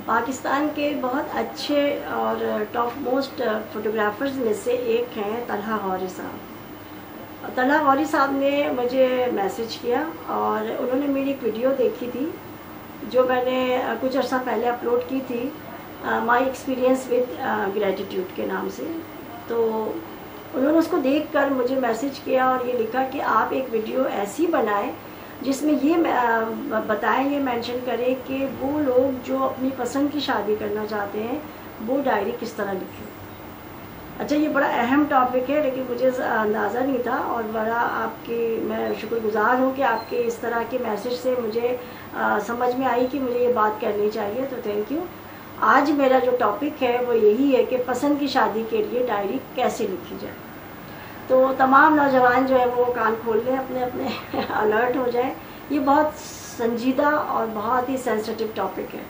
پاکستان کے بہت اچھے اور ٹاپ موسٹ فوٹوگرافرز میں سے ایک ہیں طلحہ غوری صاحب. طلحہ غوری صاحب نے مجھے میسج کیا اور انہوں نے میری ایک ویڈیو دیکھی تھی جو میں نے کچھ عرصہ پہلے اپلوڈ کی تھی، مائی ایکسپیرینس وتھ گریٹیٹیوڈ کے نام سے. تو انہوں نے اس کو دیکھ کر مجھے میسج کیا اور یہ لکھا کہ آپ ایک ویڈیو ایسی بنائیں جس میں یہ بتائیں، یہ مینشن کریں کہ وہ لوگ جو اپنی پسند کی شادی کرنا چاہتے ہیں وہ ڈائری کس طرح لکھیں. اچھا، یہ بڑا اہم ٹاپک ہے لیکن مجھے اندازہ نہیں تھا اور بڑا آپ کی میں شکر گزار ہوں کہ آپ کے اس طرح کے میسج سے مجھے سمجھ میں آئی کہ مجھے یہ بات کرنی چاہیے، تو تھینک یو. آج میرا جو ٹاپک ہے وہ یہی ہے کہ پسند کی شادی کے لیے ڈائری کیسے لکھی جائے. تو تمام نوجوان جو ہے وہ کان کھول لیں، اپنے اپنے الرٹ ہو جائیں. یہ بہت سنجیدہ اور بہت ہی سینسٹیو ٹاپک ہے.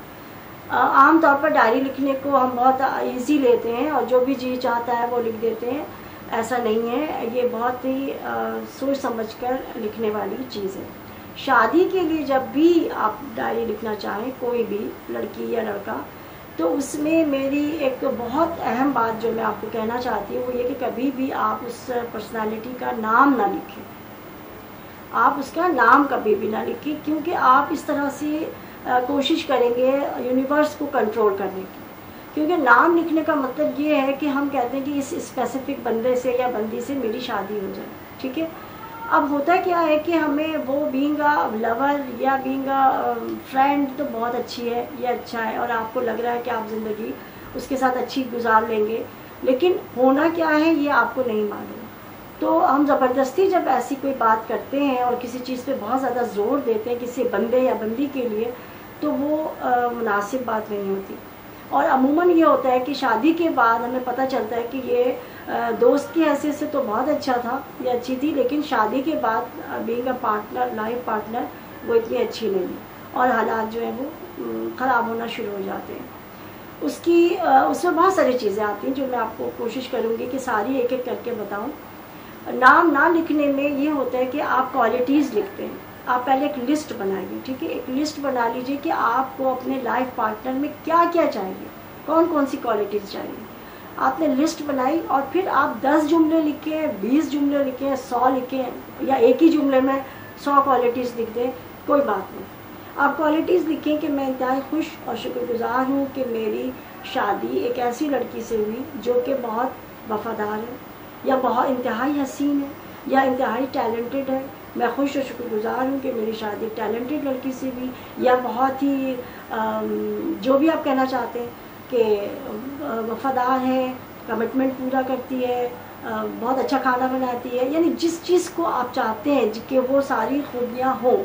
عام طور پر ڈائری لکھنے کو ہم بہت ایزی لیتے ہیں اور جو بھی جی چاہتا ہے وہ لکھ دیتے ہیں. ایسا نہیں ہے، یہ بہت ہی سوچ سمجھ کر لکھنے والی چیز ہے. شادی کے لیے جب بھی آپ ڈائری لکھنا چاہیں، کوئی بھی لڑکی یا لڑکا، تو اس میں میری ایک بہت اہم بات جو میں آپ کو کہنا چاہتی ہوں وہ یہ کہ کبھی بھی آپ اس پرسنالٹی کا نام نہ لکھیں. آپ اس کا نام کبھی بھی نہ لکھیں، کیونکہ آپ اس طرح سے کوشش کریں گے یونیورس کو کنٹرول کرنے کی. کیونکہ نام لکھنے کا مطلب یہ ہے کہ ہم کہتے ہیں کہ اس اسپیسیفک بندے سے یا بندی سے میری شادی ہو جائے. ٹھیک ہے، اب ہوتا کیا ہے کہ ہمیں وہ بینگ اے لور یا بینگ اے فرینڈ تو بہت اچھی ہے، یہ اچھا ہے اور آپ کو لگ رہا ہے کہ آپ زندگی اس کے ساتھ اچھی گزار لیں گے، لیکن ہونا کیا ہے یہ آپ کو نہیں معلوم. تو ہم زبردستی جب ایسی کوئی بات کرتے ہیں اور کسی چیز پہ بہت زیادہ زور دیتے ہیں کسی بندے یا بندی کے لیے، تو وہ مناسب بات نہیں ہوتی. اور عموماً یہ ہوتا ہے کہ شادی کے بعد ہمیں پتہ چلتا ہے کہ یہ دوست کی حیثیت سے تو بہت اچھا تھا یا اچھی تھی، لیکن شادی کے بعد being a partner, life partner, وہ اتنی اچھی نہیں ہے اور حالات جو ہیں وہ خراب ہونا شروع ہو جاتے ہیں. اس میں بہت ساری چیزیں آتی ہیں جو میں آپ کو کوشش کروں گی کہ ساری ایک ایک کر کے بتاؤں. نام نہ لکھنے میں یہ ہوتا ہے کہ آپ کوالٹیز لکھتے ہیں. آپ پہلے ایک لسٹ بنائیے. ٹھیک ہے، ایک لسٹ بنا لیجئے کہ آپ کو اپنے لائف پارٹنر میں کیا کیا چاہیے، کون کون سی کوالٹیز چاہیے. آپ نے لسٹ بنائی اور پھر آپ 10 جملے لکھیں، 20 جملے لکھیں، 100 لکھیں یا ایک ہی جملے میں 100 کوالٹیز لکھ دیں، کوئی بات نہیں. آپ کوالٹیز لکھیں کہ میں انتہائی خوش اور شکر گزار ہوں کہ میری شادی ایک ایسی لڑکی سے ہوئی جو کہ بہت وفادار ہے یا بہت انتہائی حسین ہے یا انتہائی ٹیلنٹڈ ہے. میں خوش اور شکر گزار ہوں کہ میری شادی ٹیلنٹڈ لڑکی سے بھی یا بہت ہی جو بھی آپ کہنا چاہتے ہیں کہ وفادار ہے، کمٹمنٹ پورا کرتی ہے، بہت اچھا کھانا بناتی ہے. یعنی جس چیز کو آپ چاہتے ہیں کہ وہ ساری خوبیاں ہوں.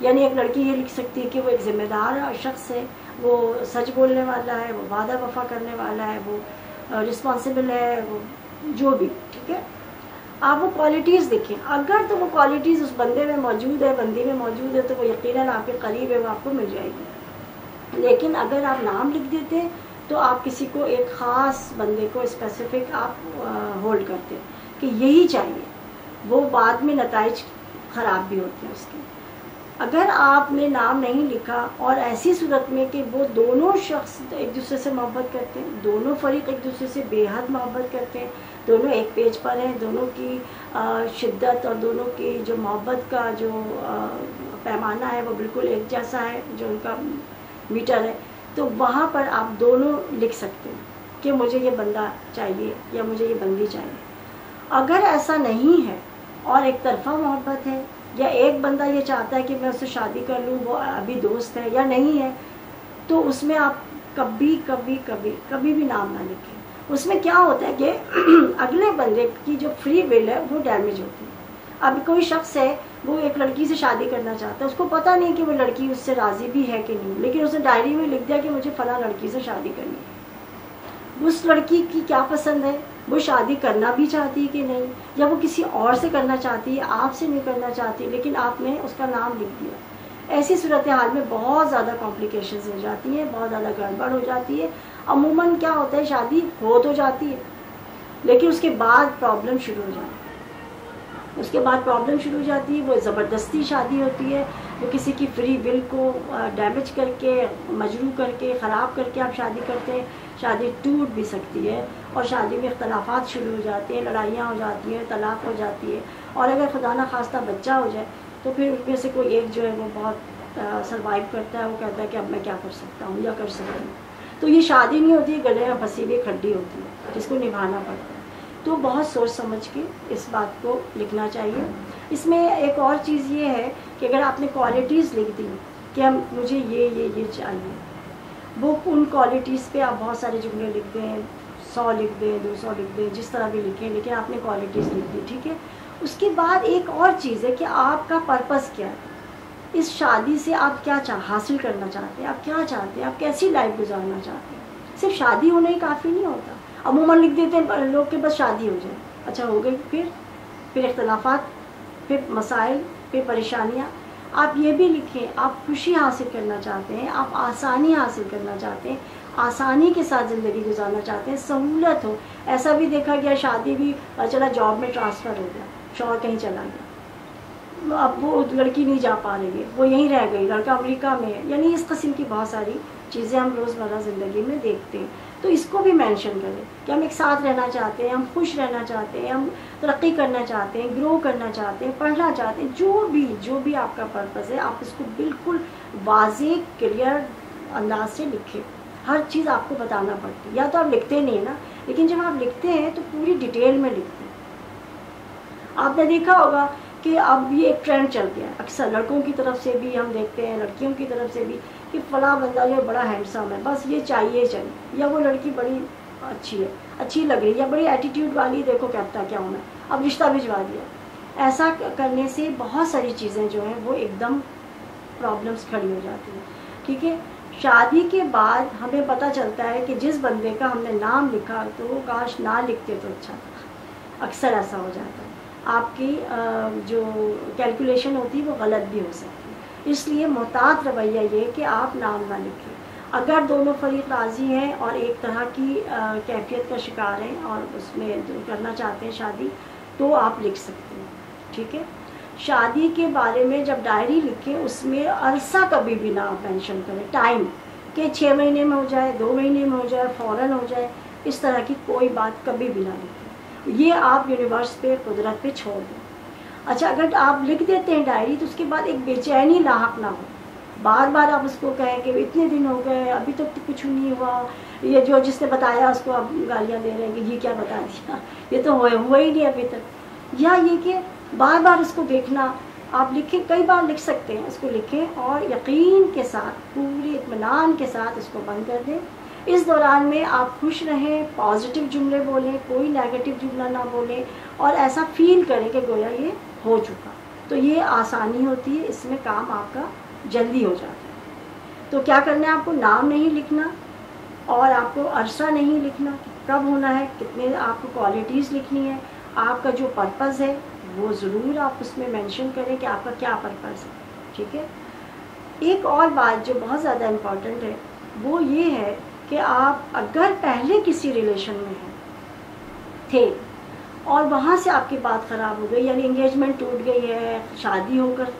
یعنی ایک لڑکی یہ لکھ سکتی ہے کہ وہ ایک ذمہ دار شخص ہے، وہ سچ بولنے والا ہے، وہ وعدہ وفا کرنے والا ہے، وہ رسپانسبل ہے، وہ جو بھی. ٹھیک ہے، آپ وہ کوالٹیز دیکھیں. اگر تو وہ کوالٹیز اس بندے میں موجود ہے، بندی میں موجود ہے، تو وہ یقیناً آپ کے قریب ہے، وہ آپ کو مل جائے گی. لیکن اگر آپ نام لکھ دیتے تو آپ کسی کو ایک خاص بندے کو اسپیسیفک آپ ہولڈ کرتے کہ یہی چاہیے، وہ بعد میں نتائج خراب بھی ہوتے ہیں اس کے. اگر آپ نے نام نہیں لکھا اور ایسی صورت میں کہ وہ دونوں شخص ایک دوسرے سے محبت کرتے ہیں، دونوں فریق ایک دوسرے سے بے حد محبت کرتے ہیں، دونوں ایک پیج پر ہیں، دونوں کی شدت اور دونوں کی جو محبت کا جو پیمانہ ہے وہ بالکل ایک جیسا ہے، جو ان کا میٹر ہے، تو وہاں پر آپ دونوں لکھ سکتے ہیں کہ مجھے یہ بندہ چاہیے یا مجھے یہ بندی چاہیے. اگر ایسا نہیں ہے اور ایک طرفہ محبت ہے یا ایک بندہ یہ چاہتا ہے کہ میں اس سے شادی کر لوں، وہ ابھی دوست ہے یا نہیں ہے، تو اس میں آپ کبھی کبھی کبھی کبھی بھی نام نہ لکھیں. اس میں کیا ہوتا ہے کہ اگلے بندے کی جو فری ول ہے وہ ڈیمیج ہوتی ہے. اب کوئی شخص ہے، وہ ایک لڑکی سے شادی کرنا چاہتا ہے، اس کو پتہ نہیں کہ وہ لڑکی اس سے راضی بھی ہے کہ نہیں، لیکن اس نے ڈائری میں لکھ دیا کہ مجھے فلاں لڑکی سے شادی کرنی ہے. اس لڑکی کی کیا پسند ہے، وہ شادی کرنا بھی چاہتی ہے کہ نہیں، یا وہ کسی اور سے کرنا چاہتی ہے، آپ سے نہیں کرنا چاہتی، لیکن آپ نے اس کا نام لکھ دیا. ایسی صورتحال میں بہت زیادہ کمپلیکیشنز ہو جاتی ہیں، بہت زیادہ گڑبڑ ہو جاتی ہے. عموماً کیا ہوتا ہے، شادی ہو تو جاتی ہے لیکن اس کے بعد پرابلم شروع ہو جاتی ہے. وہ زبردستی شادی ہوتی ہے، وہ کسی کی فری ول کو ڈیمیج کر کے، مجروح کر کے، خراب کر کے آپ شادی کرتے ہیں، شادی ٹوٹ بھی سکتی ہے، اور شادی میں اختلافات شروع ہو جاتے ہیں، لڑائیاں ہو جاتی ہیں، طلاق ہو جاتی ہے، اور اگر خدا نخواستہ بچہ ہو جائے تو پھر ان میں سے کوئی ایک جو ہے وہ بہت سروائیو کرتا ہے، وہ کہتا ہے کہ اب میں کیا کر سکتا ہوں یا کر سکتا ہوں. تو یہ شادی نہیں ہوتی، گلے میں پھنسی ہوئی کھڈی ہوتی ہے جس کو نبھانا پڑتا ہے. تو بہت سوچ سمجھ کے اس بات کو لکھنا چاہیے. اس میں ایک اور چیز یہ ہے کہ اگر آپ نے کوالٹیز لکھ دی کہ مجھے یہ چاہیے، وہ ان کوالٹیز پہ آپ بہت سارے جملے لکھ دیں، 100 لکھ دیں، 200 لکھ دیں، جس طرح بھی لکھیں، لیکن آپ نے کوالٹیز لکھ دی. ٹھیک ہے. اس کے بعد ایک اور چیز ہے کہ آپ کا پرپس کیا ہے، اس شادی سے آپ کیا حاصل کرنا چاہتے ہیں، آپ کیا چاہتے ہیں، آپ کیسی لائف گزارنا چاہتے ہیں. صرف شادی ہونا ہی کافی نہیں ہوتا. عموماً لکھ دیتے ہیں لوگ کہ بس شادی ہو جائے، اچھا ہو گئی، پھر اختلافات، پھر مسائل، پھر پریشانیاں. آپ یہ بھی لکھیں آپ خوشی حاصل کرنا چاہتے ہیں، آپ آسانی حاصل کرنا چاہتے ہیں، آسانی کے ساتھ زندگی گزارنا چاہتے ہیں، سہولت ہو. ایسا بھی دیکھا گیا شادی بھی چلا جاب میں ٹرانسفر ہو گیا، شوہر کہیں چلا گیا، اب وہ لڑکی نہیں جا پا رہی ہے، وہ یہیں رہ گئی، لڑکا امریکہ میں ہے. یعنی اس قسم کی بہت ساری چیزیں ہم روزمرہ زندگی میں دیکھتے ہیں. تو اس کو بھی مینشن کریں کہ ہم ایک ساتھ رہنا چاہتے ہیں، ہم خوش رہنا چاہتے ہیں، ہم ترقی کرنا چاہتے ہیں، گرو کرنا چاہتے ہیں، پڑھنا چاہتے ہیں. جو بھی آپ کا پرپز ہے آپ اس کو بالکل واضح کلیئر انداز سے لکھیں. ہر چیز آپ کو بتانا پڑتی ہے. یا تو آپ لکھتے نہیں نا، لیکن جب آپ لکھتے ہیں تو پوری ڈیٹیل میں لکھتے ہیں. آپ نے دیکھا ہوگا کہ اب یہ ایک ٹرینڈ چل گیا ہے، اکثر لڑکوں کی طرف سے بھی ہم دیکھتے ہیں، لڑکیوں کی طرف سے بھی، کہ فلاں بندہ یہ بڑا ہینڈسم ہے، بس یہ چاہیے چاہیے، یا وہ لڑکی بڑی اچھی ہے، اچھی لگ رہی ہے، یا بڑی ایٹیٹیوڈ والی، دیکھو کہتا کیا ہونا ہے، اب رشتہ بھجوا دیا. ایسا کرنے سے بہت ساری چیزیں جو ہیں وہ ایک دم پرابلمس کھڑی ہو جاتی ہیں. ٹھیک ہے. شادی کے بعد ہمیں پتہ چلتا ہے کہ جس بندے کا ہم نے نام لکھا تو وہ کاش نہ لکھتے تو اچھا تھا. اکثر ایسا ہو جاتا ہے. آپ کی جو کیلکولیشن ہوتی ہے وہ غلط بھی ہو سکتی ہے. اس لیے محتاط رویہ یہ کہ آپ نام نہ لکھیں. اگر دونوں فریق راضی ہیں اور ایک طرح کی کیفیت کا شکار ہیں اور اس میں کرنا چاہتے ہیں شادی، تو آپ لکھ سکتے ہیں. ٹھیک ہے. شادی کے بارے میں جب ڈائری لکھیں اس میں عرصہ کبھی بھی نہ مینشن کریں، ٹائم کہ 6 مہینے میں ہو جائے، 2 مہینے میں ہو جائے، فوراً ہو جائے، اس طرح کی کوئی بات کبھی بھی نہ لکھیں. یہ آپ یونیورس پہ، قدرت پہ چھوڑ دیں. اچھا اگر آپ لکھ دیتے ہیں ڈائری تو اس کے بعد ایک بے چینی لاحق نہ ہو. بار بار آپ اس کو کہیں کہ اتنے دن ہو گئے ابھی تک تو کچھ نہیں ہوا، یہ جو جس نے بتایا اس کو آپ گالیاں دے رہے ہیں کہ یہ کیا بتا دیا، یہ تو ہوا ہی نہیں ابھی تک. یا یہ کہ بار بار اس کو دیکھنا. آپ لکھیں، کئی بار لکھ سکتے ہیں، اس کو لکھیں اور یقین کے ساتھ، پوری اطمینان کے ساتھ اس کو بند کر دیں. اس دوران میں آپ خوش رہیں، پازیٹیو جملے بولیں، کوئی نیگیٹو جملہ نہ بولیں، اور ایسا فیل کریں کہ گویا یہ ہو چکا. تو یہ آسانی ہوتی ہے، اس میں کام آپ کا جلدی ہو جاتا ہے. تو کیا کرنا ہے، آپ کو نام نہیں لکھنا اور آپ کو عرصہ نہیں لکھنا کہ کب ہونا ہے، کتنے، آپ کو کوالٹیز لکھنی ہے. آپ کا جو پرپز ہے وہ ضرور آپ اس میں مینشن کریں کہ آپ کا کیا پرپز ہے. ٹھیک ہے. ایک اور بات جو بہت زیادہ امپورٹنٹ ہے وہ یہ ہے کہ آپ اگر پہلے کسی ریلیشن میں تھے اور وہاں سے آپ کی بات خراب ہو گئی، یعنی انگیجمنٹ ٹوٹ گئی ہے، شادی ہو کر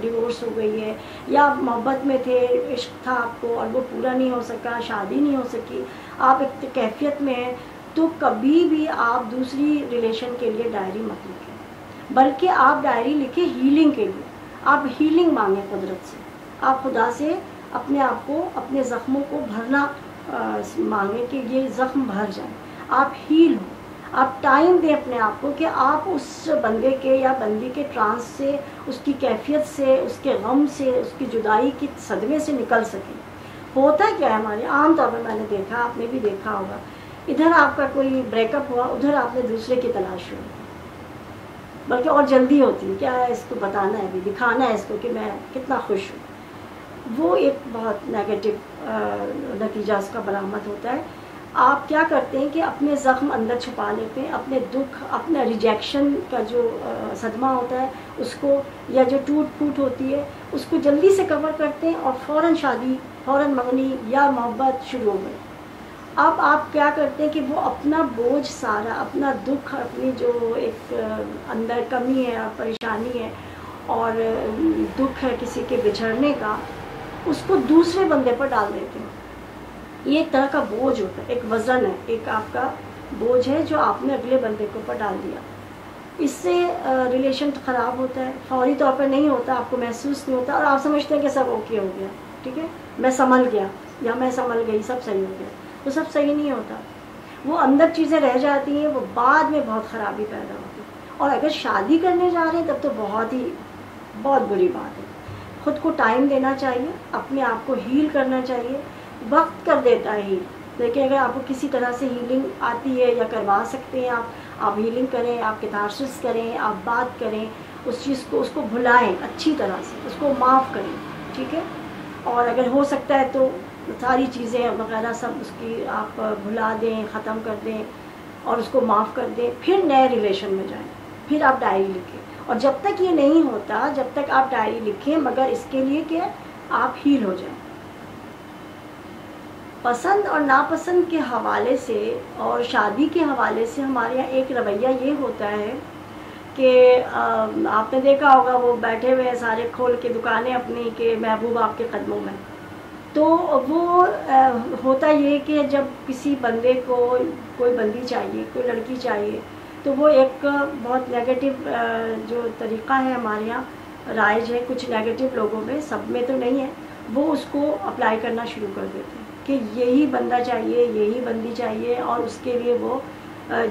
ڈیورس ہو گئی ہے، یا محبت میں تھے، عشق تھا آپ کو اور وہ پورا نہیں ہو سکا، شادی نہیں ہو سکی، آپ ایک کیفیت میں ہیں، تو کبھی بھی آپ دوسری ریلیشن کے لیے ڈائری مت لکھیں، بلکہ آپ ڈائری لکھیں ہیلنگ کے لیے. آپ ہیلنگ مانگیں قدرت سے، آپ خدا سے اپنے آپ کو، اپنے زخموں کو بھرنا مانگیں کہ یہ زخم بھر جائیں، آپ ہیل ہو. آپ ٹائم دیں اپنے آپ کو کہ آپ اس بندے کے یا بندی کے ٹرانس سے، اس کی کیفیت سے، اس کے غم سے، اس کی جدائی کی صدمے سے نکل سکیں. ہوتا کیا ہے ہمارے عام طور پر، میں نے دیکھا، آپ نے بھی دیکھا ہوگا، ادھر آپ کا کوئی بریک اپ ہوا، ادھر آپ نے دوسرے کی تلاش ہوئی، بلکہ اور جلدی ہوتی ہے، کیا ہے اس کو بتانا ہے، بھی دکھانا ہے اس کو کہ میں کتنا خوش ہوں. وہ ایک بہت نیگیٹو نتیجہ اس کا برآمد ہوتا ہے. آپ کیا کرتے ہیں کہ اپنے زخم اندر چھپا لیتے ہیں، اپنے دکھ، اپنا ریجیکشن کا جو صدمہ ہوتا ہے اس کو، یا جو ٹوٹ پھوٹ ہوتی ہے اس کو جلدی سے کور کرتے ہیں اور فوراً شادی، فوراً منگنی یا محبت شروع ہو گئی. اب آپ کیا کرتے ہیں کہ وہ اپنا بوجھ سارا، اپنا دکھ، اپنی جو ایک اندر کمی ہے، پریشانی ہے، اور دکھ ہے کسی کے بچھڑنے کا، اس کو دوسرے بندے پر ڈال دیتے ہیں. یہ ایک طرح کا بوجھ ہوتا ہے، ایک وزن ہے، ایک آپ کا بوجھ ہے جو آپ نے اگلے بندے کے اوپر ڈال دیا. اس سے ریلیشن خراب ہوتا ہے. فوری طور پر نہیں ہوتا، آپ کو محسوس نہیں ہوتا اور آپ سمجھتے ہیں کہ سب اوکے ہو گیا، ٹھیک ہے، میں سنبھل گیا یا میں سنبھل گئی، سب صحیح ہو گیا. وہ سب صحیح نہیں ہوتا، وہ اندر چیزیں رہ جاتی ہیں، وہ بعد میں بہت خرابی پیدا ہوتی ہے. اور اگر شادی کرنے جا رہے ہیں تب تو بہت بری بات ہے. خود کو ٹائم دینا چاہیے، اپنے آپ کو ہیل کرنا چاہیے. وقت کر دیتا ہے ہیل، لیکن اگر آپ کو کسی طرح سے ہیلنگ آتی ہے یا کروا سکتے ہیں آپ ہیلنگ کریں، آپ کیتھارسس کریں، آپ بات کریں اس چیز کو، اس کو بھلائیں اچھی طرح سے، اس کو معاف کریں، ٹھیک ہے. اور اگر ہو سکتا ہے تو ساری چیزیں وغیرہ سب اس کی آپ بھلا دیں، ختم کر دیں اور اس کو معاف کر دیں. پھر نئے ریلیشن میں جائیں، پھر آپ ڈائری لکھیں. اور جب تک یہ نہیں ہوتا، جب تک آپ ڈائری لکھیں، مگر اس کے لیے کہ آپ ہیل ہو جائیں. پسند اور ناپسند کے حوالے سے اور شادی کے حوالے سے ہمارے یہاں ایک رویہ یہ ہوتا ہے کہ آپ نے دیکھا ہوگا وہ بیٹھے ہوئے ہیں سارے کھول کے دکانیں اپنی کہ محبوب آپ کے قدموں میں. تو وہ ہوتا یہ کہ جب کسی بندے کو کوئی بندی چاہیے، کوئی لڑکی چاہیے، تو وہ ایک بہت نیگیٹو جو طریقہ ہے ہمارے یہاں رائج ہے کچھ نیگیٹو لوگوں میں، سب میں تو نہیں ہے، وہ اس کو اپلائی کرنا شروع کر دیتے ہیں کہ یہی بندہ چاہیے، یہی بندی چاہیے. اور اس کے لیے وہ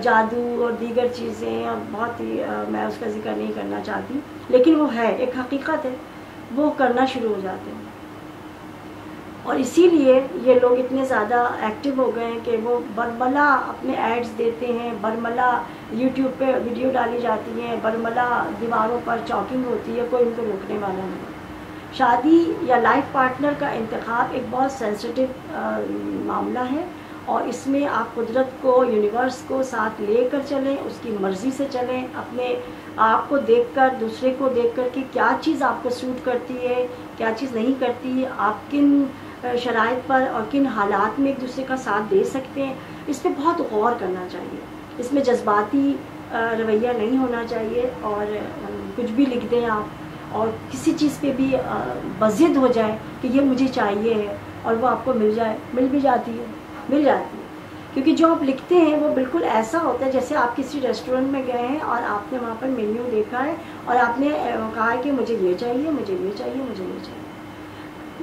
جادو اور دیگر چیزیں، اور بہت ہی میں اس کا ذکر نہیں کرنا چاہتی، لیکن وہ ہے ایک حقیقت ہے، وہ کرنا شروع ہو جاتے ہیں. اور اسی لیے یہ لوگ اتنے زیادہ ایکٹیو ہو گئے ہیں کہ وہ برملا اپنے ایڈز دیتے ہیں، برملا یوٹیوب پہ ویڈیو ڈالی جاتی ہیں، برملا دیواروں پر چاکنگ ہوتی ہے، کوئی ان کو روکنے والا نہیں. شادی یا لائف پارٹنر کا انتخاب ایک بہت سینسٹیو معاملہ ہے، اور اس میں آپ قدرت کو، یونیورس کو ساتھ لے کر چلیں، اس کی مرضی سے چلیں، اپنے آپ کو دیکھ کر، دوسرے کو دیکھ کر کہ کیا چیز آپ کو سوٹ کرتی ہے، کیا چیز نہیں کرتی، آپ کن شرائط پر اور کن حالات میں ایک دوسرے کا ساتھ دے سکتے ہیں. اس پہ بہت غور کرنا چاہیے. اس میں جذباتی رویہ نہیں ہونا چاہیے، اور کچھ بھی لکھ دیں آپ اور کسی چیز پہ بھی بضد ہو جائے کہ یہ مجھے چاہیے ہے اور وہ آپ کو مل جائے، مل بھی جاتی ہے، مل جاتی ہے. کیونکہ جو آپ لکھتے ہیں وہ بالکل ایسا ہوتا ہے جیسے آپ کسی ریسٹورینٹ میں گئے ہیں اور آپ نے وہاں پر مینیو دیکھا ہے اور آپ نے کہا ہے کہ مجھے یہ چاہیے، مجھے یہ چاہیے، مجھے یہ چاہیے.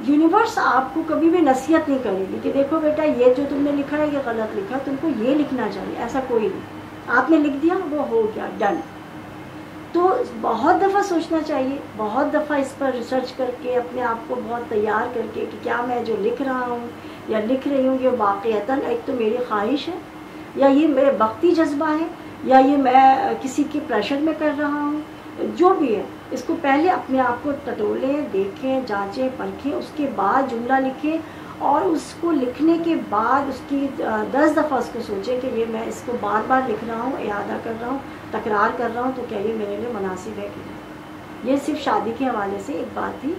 یونیورس آپ کو کبھی بھی نصیحت نہیں کرے گی کہ دیکھو بیٹا یہ جو تم نے لکھا ہے یہ غلط لکھا ہے، تم کو یہ لکھنا چاہیے. ایسا کوئی نہیں، آپ نے لکھ دیا وہ ہو گیا، ڈن. تو بہت دفعہ سوچنا چاہیے، بہت دفعہ اس پر ریسرچ کر کے اپنے آپ کو بہت تیار کر کے کہ کیا میں جو لکھ رہا ہوں یا لکھ رہی ہوں یہ واقعتاً ایک تو میری خواہش ہے، یا یہ میرے وقتی جذبہ ہے، یا یہ میں کسی کے پریشر میں کر رہا ہوں. جو بھی ہے اس کو پہلے اپنے آپ کو ٹٹولیں، دیکھیں، جانچیں، پرکھیں، اس کے بعد جملہ لکھیں. اور اس کو لکھنے کے بعد اس کی 10 دفعہ اس کو سوچیں کہ یہ میں اس کو بار بار لکھ رہا ہوں، اعادہ کر رہا ہوں، تکرار کر رہا ہوں، تو کیا یہ میرے لیے مناسب ہے کہ نہیں. یہ صرف شادی کے حوالے سے ایک بات تھی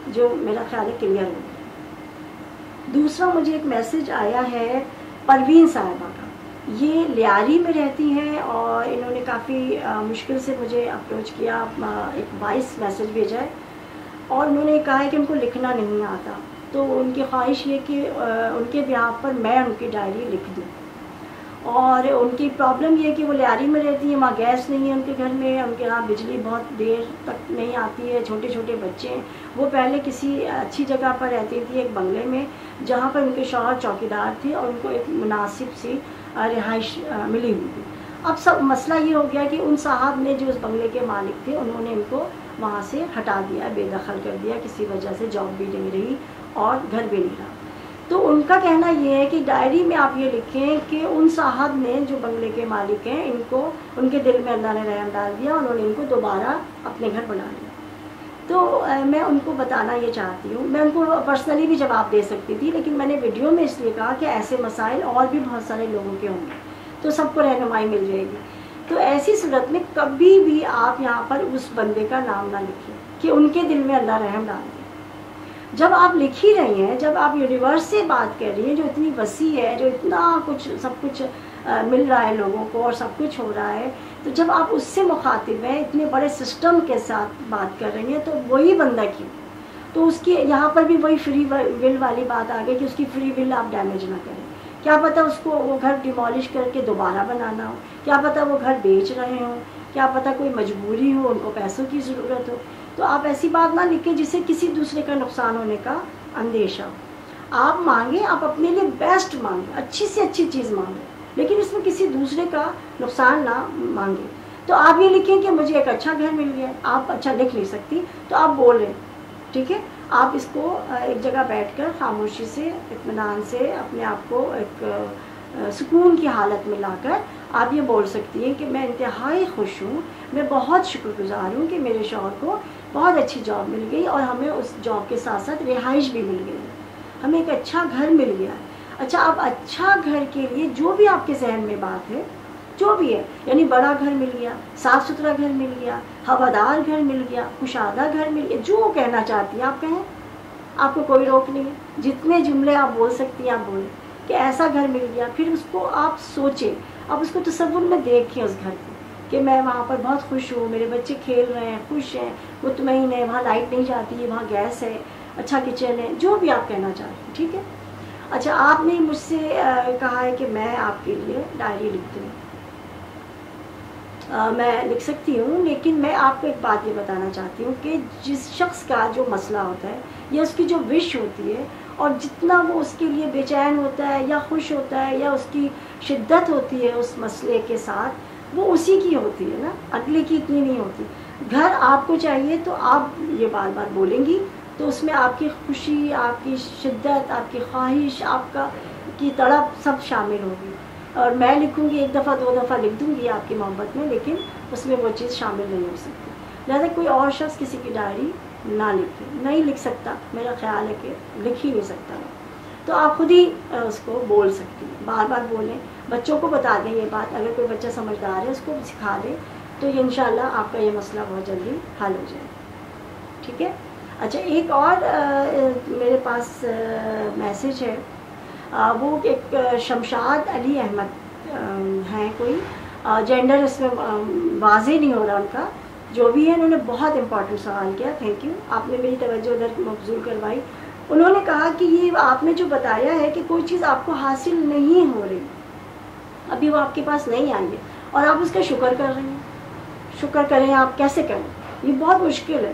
جو میرا خیال ہے کلیئر ہو گیا. دوسرا مجھے ایک میسج آیا ہے پروین صاحبہ کا. یہ لیاری میں رہتی ہیں اور انہوں نے کافی مشکل سے مجھے اپروچ کیا، ایک وائس میسج بھیجا ہے، اور انہوں نے کہا ہے کہ ان کو لکھنا نہیں آتا. تو ان کی خواہش یہ کہ ان کے بیہاف پر میں ان کی ڈائری لکھ دوں. اور ان کی پرابلم یہ کہ وہ لیاری میں رہتی ہیں، وہاں گیس نہیں ہے ان کے گھر میں، ان کے یہاں بجلی بہت دیر تک نہیں آتی ہے، چھوٹے چھوٹے بچے ہیں. وہ پہلے کسی اچھی جگہ پر رہتی تھی، ایک بنگلے میں، جہاں پر ان کے شوہر چوکیدار تھے اور ان کو ایک مناسب سی رہائش ملی ہوئی تھی. اب سب مسئلہ یہ ہو گیا کہ ان صاحب نے جو اس بنگلے کے مالک تھے انہوں نے ان کو وہاں سے ہٹا دیا، بے دخل کر دیا، کسی وجہ سے جاب بھی نہیں رہی اور گھر بھی نہیں رہا. تو ان کا کہنا یہ ہے کہ ڈائری میں آپ یہ لکھیں کہ ان صاحب نے جو بنگلے کے مالک ہیں ان کو، ان کے دل میں اللہ نے رحم ڈال دیا، انہوں نے ان کو دوبارہ اپنے گھر بنا لیا. تو میں ان کو بتانا یہ چاہتی ہوں، میں ان کو پرسنلی بھی جواب دے سکتی تھی، لیکن میں نے ویڈیو میں اس لیے کہا کہ ایسے مسائل اور بھی بہت سارے لوگوں کے ہوں گے تو سب کو رہنمائی مل جائے گی. تو ایسی صورت میں کبھی بھی آپ یہاں پر اس بندے کا نام نہ لکھیں کہ ان کے دل میں اللہ رحم ڈال دے. جب آپ لکھ ہی رہی ہیں، جب آپ یونیورس سے بات کر رہی ہیں جو اتنی وسیع ہے، جو اتنا کچھ سب کچھ مل رہا ہے لوگوں کو اور سب کچھ ہو رہا ہے، تو جب آپ اس سے مخاطب ہیں، اتنے بڑے سسٹم کے ساتھ بات کر رہی ہیں، تو وہی بندہ کیوں؟ تو اس کی یہاں پر بھی وہی فری ول والی بات آ گئی کہ اس کی فری ول آپ ڈیمیج نہ کریں. کیا پتہ اس کو وہ گھر ڈیمالش کر کے دوبارہ بنانا ہو، کیا پتہ وہ گھر بیچ رہے ہوں، کیا پتہ کوئی مجبوری ہو، ان کو پیسوں کی ضرورت ہو. تو آپ ایسی بات نہ لکھیں جس سے کسی دوسرے کا نقصان ہونے کا اندیشہ ہو. آپ مانگیں، آپ اپنے لیے بیسٹ مانگیں، اچھی سے اچھی چیز مانگیں، لیکن اس میں کسی دوسرے کا نقصان نہ مانگیں. تو آپ یہ لکھیں کہ مجھے ایک اچھا گھر مل گیا. آپ اچھا لکھ نہیں سکتی تو آپ بولیں، ٹھیک ہے. آپ اس کو ایک جگہ بیٹھ کر خاموشی سے، اطمینان سے، اپنے آپ کو ایک سکون کی حالت میں لا کر آپ یہ بول سکتی ہیں کہ میں انتہائی خوش ہوں، میں بہت شکر گزار ہوں کہ میرے شوہر کو بہت اچھی جاب مل گئی اور ہمیں اس جاب کے ساتھ ساتھ رہائش بھی مل گئی، ہمیں ایک اچھا گھر مل گیا ہے. اچھا، آپ اچھا گھر کے لیے جو بھی آپ کے ذہن میں بات ہے، جو بھی ہے، یعنی بڑا گھر مل گیا، صاف ستھرا گھر مل گیا، ہوادار گھر مل گیا، کشادہ گھر مل گیا، جو کہنا چاہتی ہیں آپ کہیں، آپ کو کوئی روک نہیں ہے. جتنے جملے آپ بول سکتی ہیں آپ بولیں کہ ایسا گھر مل گیا. پھر اس کو آپ سوچیں، آپ اس کو تصور میں دیکھیں اس گھر کو کہ میں وہاں پر بہت خوش ہوں، میرے بچے کھیل رہے ہیں، خوش ہیں، مطمئن ہیں، وہاں لائٹ نہیں جاتی ہے، وہاں گیس ہے، اچھا کچن ہے، جو بھی آپ کہنا چاہتے ہیں، ٹھیک ہے. اچھا، آپ نے مجھ سے کہا ہے کہ میں آپ کے لیے ڈائری لکھ دوں. میں لکھ سکتی ہوں، لیکن میں آپ کو ایک بات یہ بتانا چاہتی ہوں کہ جس شخص کا جو مسئلہ ہوتا ہے یا اس کی جو وش ہوتی ہے، اور جتنا وہ اس کے لیے بے چین ہوتا ہے یا خوش ہوتا ہے یا اس کی شدت ہوتی ہے اس مسئلے کے ساتھ، وہ اسی کی ہوتی ہے نا، اگلے کی اتنی نہیں ہوتی. گھر آپ کو چاہیے تو آپ یہ بار بار بولیں گی تو اس میں آپ کی خوشی، آپ کی شدت، آپ کی خواہش، آپ کی تڑپ سب شامل ہوگی. اور میں لکھوں گی ایک دفعہ دو دفعہ لکھ دوں گی آپ کی محبت میں، لیکن اس میں وہ چیز شامل نہیں ہو سکتی. لہٰذا کوئی اور شخص کسی کی ڈائری نہ لکھے، نہیں لکھ سکتا. میرا خیال ہے کہ لکھ ہی نہیں سکتا. تو آپ خود ہی اس کو بول سکتی ہیں، بار بار بولیں. بچوں کو بتا دیں یہ بات، اگر کوئی بچہ سمجھدار ہے اس کو سکھا دیں تو یہ انشاءاللہ آپ کا یہ مسئلہ بہت جلدی حل ہو جائے. ٹھیک ہے. اچھا، ایک اور میرے پاس میسج ہے، وہ ایک شمشاد علی احمد ہیں، کوئی جینڈر اس میں واضح نہیں ہو رہا ان کا، جو بھی ہے. انہوں نے بہت امپورٹنٹ سوال کیا. تھینک یو، آپ نے میری توجہ ادھر مبذول کروائی. انہوں نے کہا کہ یہ آپ نے جو بتایا ہے کہ کوئی چیز آپ کو حاصل نہیں ہو رہی، ابھی وہ آپ کے پاس نہیں آئی ہے اور آپ اس کا شکر کر رہے ہیں. شکر کریں، آپ کیسے کریں؟ یہ بہت مشکل ہے.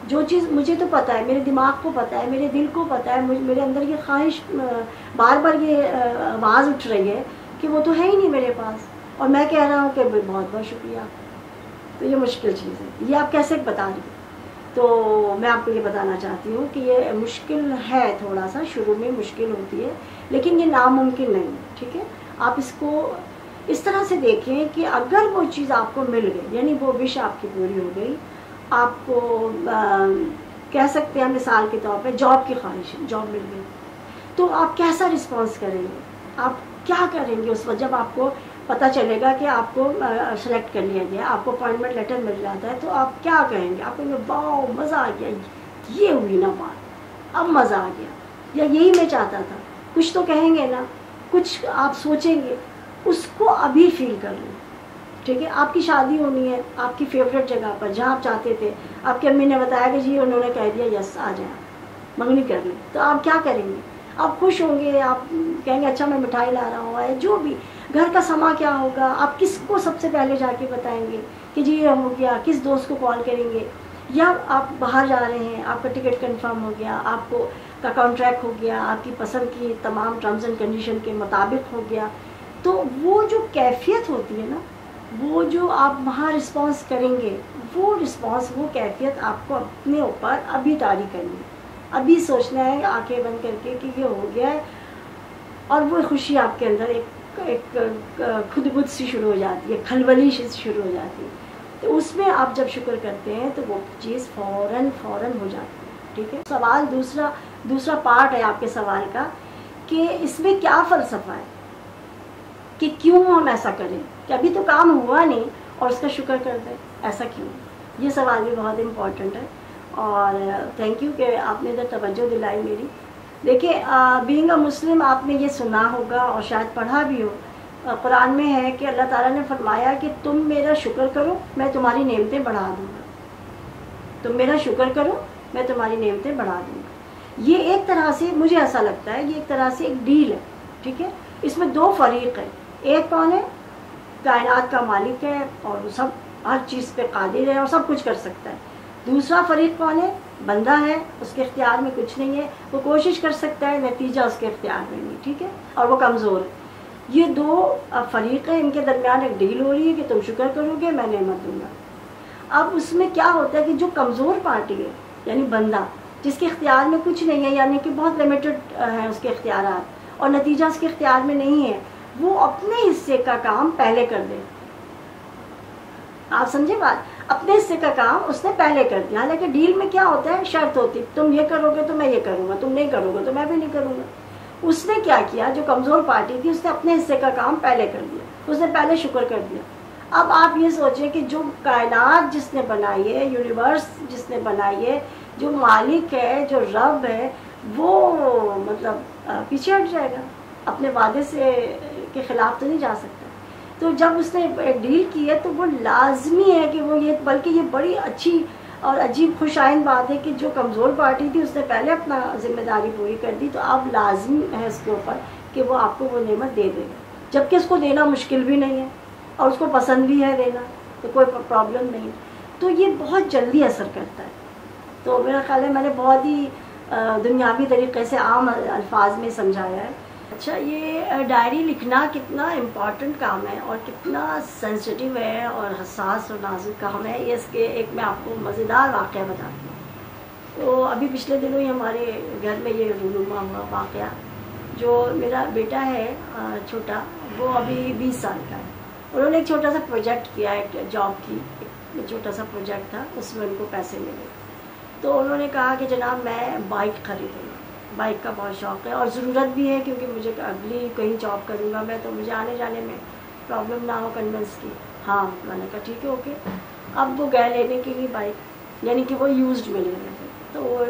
جو چیز مجھے تو پتہ ہے، میرے دماغ کو پتہ ہے، میرے دل کو پتہ ہے، میرے اندر یہ خواہش بار بار یہ آواز اٹھ رہی ہے کہ وہ تو ہے ہی نہیں میرے پاس، اور میں کہہ رہا ہوں کہ بہت بہت شکریہ. تو یہ مشکل چیز ہے. یہ آپ کیسے بتا رہی ہیں؟ تو میں آپ کو یہ بتانا چاہتی ہوں کہ یہ مشکل ہے، تھوڑا سا شروع میں مشکل ہوتی ہے، لیکن یہ ناممکن نہیں ہے. ٹھیک ہے. آپ اس کو اس طرح سے دیکھیں کہ اگر وہ چیز آپ کو مل گئی، یعنی وہ وش آپ کی پوری ہو گئی، آپ کو کہہ سکتے ہیں مثال کے طور پہ جاب کی خواہش ہے، جاب مل گئی، تو آپ کیسا رسپانس کریں گے؟ آپ کیا کریں گے اس وقت جب آپ کو پتہ چلے گا کہ آپ کو سلیکٹ کر لیا گیا، آپ کو اپوائنٹمنٹ لیٹر مل جاتا ہے؟ تو آپ کیا کہیں گے؟ آپ کہیں گے واؤ مزہ آ گیا، یہ ہوئی نا بات، اب مزہ آ گیا، یا یہی میں چاہتا تھا. کچھ تو کہیں گے نا، کچھ آپ سوچیں گے. اس کو ابھی فیل کر لیں. ٹھیک ہے. آپ کی شادی ہونی ہے آپ کی فیوریٹ جگہ پر جہاں آپ چاہتے تھے، آپ کی امی نے بتایا کہ جی انہوں نے کہہ دیا یس آ جائیں، منگنی کر لیں. تو آپ کیا کریں گے؟ آپ خوش ہوں گے، آپ کہیں گے اچھا میں مٹھائی لا رہا ہوں، جو بھی. گھر کا سما کیا ہوگا؟ آپ کس کو سب سے پہلے جا کے بتائیں گے کہ جی یہ ہو گیا؟ کس دوست کو کال کریں گے؟ یا آپ باہر جا رہے ہیں، آپ کا ٹکٹ کنفرم ہو گیا، آپ کو کا کانٹریکٹ ہو گیا، آپ کی پسند کی تمام ٹرمز اینڈ کنڈیشن کے مطابق ہو گیا. تو وہ جو کیفیت ہوتی ہے نا، وہ جو آپ وہاں رسپانس کریں گے، وہ رسپانس، وہ کیفیت آپ کو اپنے اوپر ابھی طاری کرنی ہے، ابھی سوچنا ہے آنکھیں بند کر کے کہ یہ ہو گیا ہے. اور وہ خوشی آپ کے اندر ایک خود بد سی شروع ہو جاتی ہے، کھلبلی شروع ہو جاتی ہے. تو اس میں آپ جب شکر کرتے ہیں تو وہ چیز فوراً ہو جاتی ہے. ٹھیک ہے. سوال دوسرا پارٹ ہے آپ کے سوال کا کہ اس میں کیا فلسفہ ہے کہ کیوں ہم ایسا کریں، کہ ابھی تو کام ہوا نہیں اور اس کا شکر کر دیں، ایسا کیوں؟ یہ سوال بھی بہت امپورٹنٹ ہے، اور تھینک یو کہ آپ نے ادھر توجہ دلائی میری. دیکھیں، بینگ اے مسلم آپ نے یہ سنا ہوگا اور شاید پڑھا بھی ہو قرآن میں ہے کہ اللہ تعالیٰ نے فرمایا کہ تم میرا شکر کرو میں تمہاری نعمتیں بڑھا دوں گا، تم میرا شکر کرو میں تمہاری نعمتیں بڑھا دوں گا۔ یہ ایک طرح سے مجھے ایسا لگتا ہے یہ ایک طرح سے ایک ڈیل ہے، ٹھیک ہے۔ اس میں دو فریق ہیں، ایک کون ہے؟ کائنات کا مالک ہے اور وہ سب ہر چیز پہ قادر ہے اور سب کچھ کر سکتا ہے۔ دوسرا فریق کون ہے؟ بندہ ہے، اس کے اختیار میں کچھ نہیں ہے، وہ کوشش کر سکتا ہے، نتیجہ اس کے اختیار میں نہیں، ٹھیک ہے، اور وہ کمزور ہے۔ یہ دو فریق ہیں، ان کے درمیان ایک ڈیل ہو رہی ہے کہ تم شکر کرو گے میں نعمت دوں گا۔ اب اس میں کیا ہوتا ہے کہ جو کمزور پارٹی ہے یعنی بندہ جس کے اختیار میں کچھ نہیں ہے، یعنی کہ بہت لمیٹڈ ہیں اس کے اختیارات اور نتیجہ اس کے اختیار میں نہیں ہے، وہ اپنے حصے کا کام پہلے کر دے۔ آپ سمجھے بات؟ اپنے حصے کا کام اس نے پہلے کر دیا، حالانکہ ڈیل میں کیا ہوتا ہے؟ شرط ہوتی تم یہ کرو گے تو میں یہ کروں گا، تم نہیں کرو گے تو میں بھی نہیں کروں گا۔ اس نے کیا کیا؟ جو کمزور پارٹی تھی اس نے اپنے حصے کا کام پہلے کر دیا، اس نے پہلے شکر کر دیا۔ اب آپ یہ سوچیں کہ جو کائنات جس نے بنائی ہے، یونیورس جس نے بنائی ہے، جو مالک ہے، جو رب ہے، وہ مطلب پیچھے ہٹ جائے گا، اپنے وعدے سے کے خلاف تو نہیں جا سکتا۔ تو جب اس نے ڈیل کی ہے تو وہ لازمی ہے کہ وہ یہ، بلکہ یہ بڑی اچھی اور عجیب خوش آئند بات ہے کہ جو کمزور پارٹی تھی اس نے پہلے اپنا ذمہ داری پوری کر دی، تو اب لازمی ہے اس کے اوپر کہ وہ آپ کو وہ نعمت دے دے گا، جبکہ اس کو دینا مشکل بھی نہیں ہے اور اس کو پسند بھی ہے دینا، تو کوئی پرابلم نہیں۔ تو یہ بہت جلدی اثر کرتا ہے۔ تو میرا خیال ہے میں نے بہت ہی دنیاوی طریقے سے عام الفاظ میں سمجھایا ہے۔ اچھا، یہ ڈائری لکھنا کتنا امپورٹنٹ کام ہے اور کتنا سینسٹیو ہے اور حساس اور نازک کام ہے، یہ اس کے ایک میں آپ کو مزیدار واقعہ بتاتی ہوں۔ تو ابھی پچھلے دنوں ہی ہمارے گھر میں یہ رونما ہوا واقعہ، جو میرا بیٹا ہے چھوٹا، وہ ابھی 20 سال کا ہے، انہوں نے ایک چھوٹا سا پروجیکٹ کیا، ایک جاب کی ایک چھوٹا سا پروجیکٹ تھا، اس میں ان کو پیسے ملے، تو انہوں نے کہا کہ جناب میں بائک خریدوں گا، بائک کا بہت شوق ہے اور ضرورت بھی ہے کیونکہ مجھے اگلی کہیں جاب کروں گا میں تو مجھے آنے جانے میں پرابلم نہ ہو کنوینس کی۔ ہاں، میں نے کہا ٹھیک ہے اوکے۔ اب وہ گئے لینے کے لیے بائک، یعنی کہ وہ یوزڈ میں لے رہے تھے، تو وہ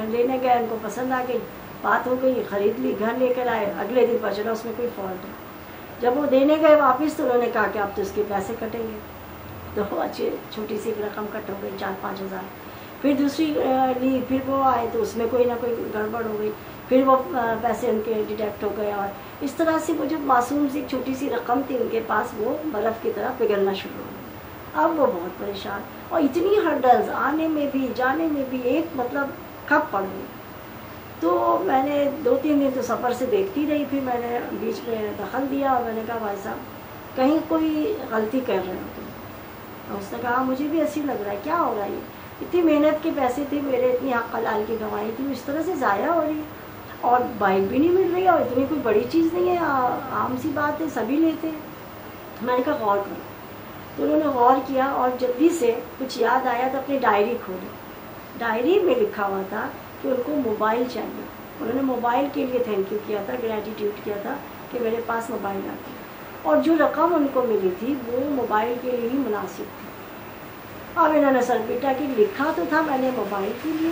لینے گئے، ان کو پسند آ گئی، بات ہو گئی، خرید لی، گھر لے کر آئے، اگلے دن پتا چلا اس میں کوئی فالٹ ہے۔ جب وہ دینے گئے واپس تو انہوں نے کہا کہ اب تو اس کے پیسے کٹیں گے، تو اچھی چھوٹی سی رقم کٹ ہو گئی، 4-5 ہزار۔ پھر دوسری لی، پھر وہ آئے تو اس میں کوئی نہ کوئی گڑبڑ ہو گئی، پھر وہ پیسے ان کے ڈیڈکٹ ہو گئے، اور اس طرح سے وہ جو معصوم سی چھوٹی سی رقم تھی ان کے پاس وہ برف کی طرح پگھلنا شروع ہو گئی۔ اب وہ بہت پریشان، اور اتنی ہرڈلز آنے میں بھی جانے میں بھی، ایک مطلب کھپ پڑ گئی۔ تو میں نے 2-3 دن تو سفر سے دیکھتی رہی، پھر میں نے بیچ میں دخل دیا اور میں نے کہا بھائی صاحب کہیں کوئی غلطی کر رہے ہو تم؟ اور اس نے کہا مجھے بھی ایسی لگ رہا ہے، کیا ہو رہا ہے؟ اتنی محنت کے پیسے تھے میرے، اتنی حق حلال کی کمائی تھی، اس طرح سے ضائع ہو رہی ہے، اور بائک بھی نہیں مل رہی ہے، اور اتنی کوئی بڑی چیز نہیں ہے، عام سی بات ہے، سبھی لیتے ہیں۔ میں نے کہا غور کرو۔ تو انہوں نے غور کیا اور جلدی سے کچھ یاد آیا تو اپنی ڈائری کھولی، ڈائری میں لکھا ہوا تھا کہ ان کو موبائل چاہیے، انہوں نے موبائل کے لیے تھینک یو کیا تھا، گریٹیٹیوڈ کیا تھا کہ میرے پاس موبائل آ گیا، اور جو رقم ان کو ملی تھی وہ موبائل کے لیے ہی مناسب تھی۔ اب انہوں نے سر پیٹا کہ لکھا تو تھا میں نے موبائل کے لیے،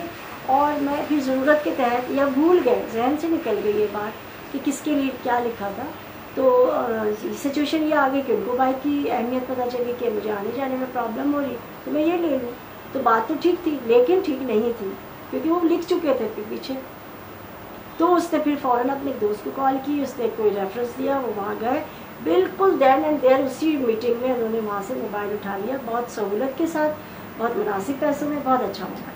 اور میں پھر ضرورت کے تحت یا بھول گئے، ذہن سے نکل گئی یہ بات کہ کس کے لیے کیا لکھا تھا، تو سچویشن یہ آ گئی کہ ان کو بائک کی اہمیت پتہ چلی کہ مجھے آنے جانے میں پرابلم ہو رہی تو میں یہ لے لوں، تو بات تو ٹھیک تھی لیکن ٹھیک نہیں تھی کیونکہ وہ لکھ چکے تھے پھر پیچھے۔ تو اس نے پھر فوراً اپنے دوست کو کال کی، اس نے کوئی ریفرنس دیا، وہ وہاں گئے، بالکل دین اینڈ دیئر اسی میٹنگ میں انہوں نے وہاں سے موبائل اٹھا لیا، بہت سہولت کے ساتھ، بہت مناسب پیسوں میں، بہت اچھا موبائل۔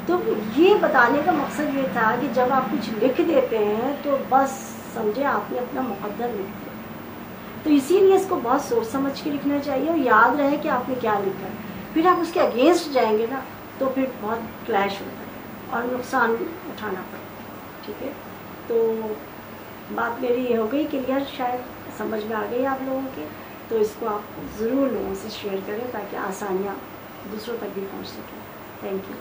تو یہ بتانے کا مقصد یہ تھا کہ جب آپ کچھ لکھ دیتے ہیں تو بس سمجھے آپ نے اپنا مقدر لکھ دیا، تو اسی لیے اس کو بہت سوچ سمجھ کے لکھنا چاہیے اور یاد رہے کہ آپ نے کیا لکھا ہے۔ پھر آپ اس کے اگینسٹ جائیں گے نا تو پھر بہت کلیش ہوتا ہے اور نقصان اٹھانا پڑتا ہے، ٹھیک ہے۔ تو بات میری ہو گئی کلیئر، شاید سمجھ میں آ گئی آپ لوگوں کے، تو اس کو آپ ضرور لوگوں سے شیئر کریں تاکہ آسانیاں دوسروں تک بھی پہنچ سکیں۔ Thank you.